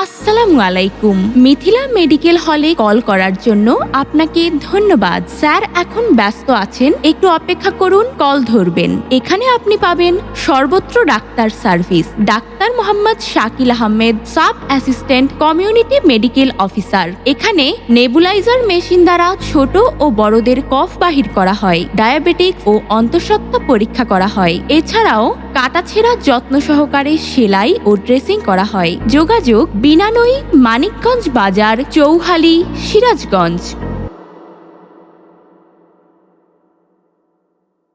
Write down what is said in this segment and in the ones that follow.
আসসালামু আলাইকুম। মিথিলা মেডিকেল হলে কল করার জন্য আপনাকে ধন্যবাদ। স্যার এখন ব্যস্ত আছেন, একটু অপেক্ষা করুন, কল ধরবেন। এখানে আপনি পাবেন সর্বত্র doctor service. Doctor Mohammad Shakil Ahmed, sub assistant community medical officer. এখানে নেবুলাইজার মেশিন দ্বারা ছোট ও বড়দের কফ বাহির করা হয়, ডায়াবেটিক ও অন্তঃসত্ত্বা পরীক্ষা করা হয়। এছাড়াও কাটাছেঁড়া যত্ন সহকারে সেলাই ও ড্রেসিং করা হয়। যোগাযোগ বিনানই, মানিকগঞ্জ বাজার, চৌহালি, সিরাজগঞ্জ।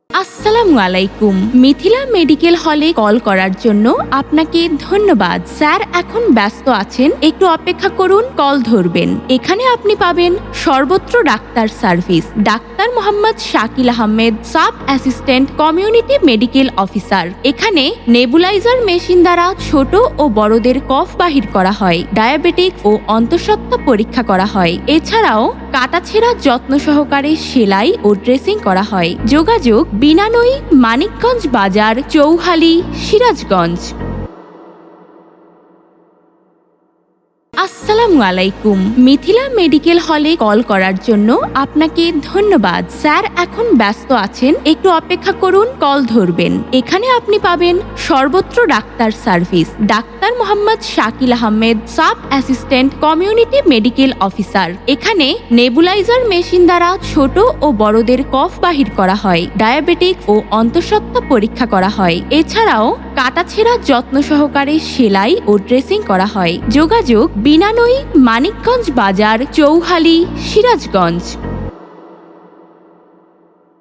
আসসালামু আলাইকুম। মিথিলা মেডিকেল হলে কল করার জন্য আপনাকে ধন্যবাদ। স্যার এখন ব্যস্ত আছেন, একটু অপেক্ষা করুন, কল ধরবেন। এখানে আপনি পাবেন সর্বত্র doctor service. Doctor Mohammad Shakil Ahmed, sub assistant community medical officer. এখানে নেবুলাইজার মেশিন দ্বারা ছোট ও বড়দের কফ বাহির করা হয়, ডায়াবেটিক ও অন্তঃসত্ত্বা পরীক্ষা করা হয়। এছাড়াও কাটাছেঁড়া যত্ন সহকারে সেলাই ও ড্রেসিং করা হয়। যোগাযোগ বিনানই, মানিকগঞ্জ বাজার, চৌহালি, সিরাজগঞ্জ। আসসালামু আলাইকুম। মিথিলা মেডিকেল হলে কল করার জন্য আপনাকে ধন্যবাদ। স্যার এখন ব্যস্ত আছেন, একটু অপেক্ষা করুন, কল ধরবেন। এখানে আপনি পাবেন সর্বত্র doctor service. Doctor Mohammad Shakil Ahmed, sub assistant community medical officer. এখানে নেবুলাইজার মেশিন দ্বারা ছোট ও বড়দের কফ বাহির করা হয়, ডায়াবেটিক ও অন্তঃসত্ত্বা পরীক্ষা করা হয়। এছাড়াও কাটাছেঁড়া যত্ন সহকারে সেলাই ও ড্রেসিং করা হয়। যোগাযোগ বিনানই, মানিকগঞ্জ বাজার, চৌহালি, সিরাজগঞ্জ।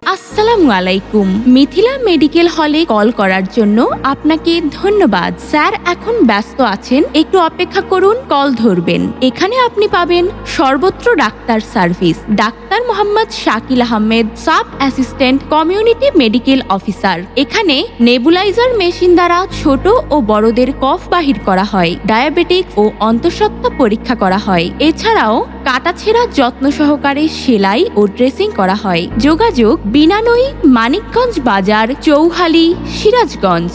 আসসালামু আলাইকুম। মিথিলা মেডিকেল হলে কল করার জন্য আপনাকে ধন্যবাদ। স্যার এখন ব্যস্ত আছেন, একটু অপেক্ষা করুন, কল ধরবেন। এখানে আপনি পাবেন সর্বত্র doctor service. Doctor Mohammad Shakil Ahmed, sub assistant community medical officer. এখানে নেবুলাইজার মেশিন দ্বারা ছোট ও বড়দের কফ বাহির করা হয়, ডায়াবেটিক ও অন্তঃসত্ত্বা পরীক্ষা করা হয়। এছাড়াও কাটাছেঁড়া যত্ন সহকারে সেলাই ও ড্রেসিং করা হয়। যোগাযোগ বিনানই, মানিকগঞ্জ বাজার, চৌহালি, সিরাজগঞ্জ।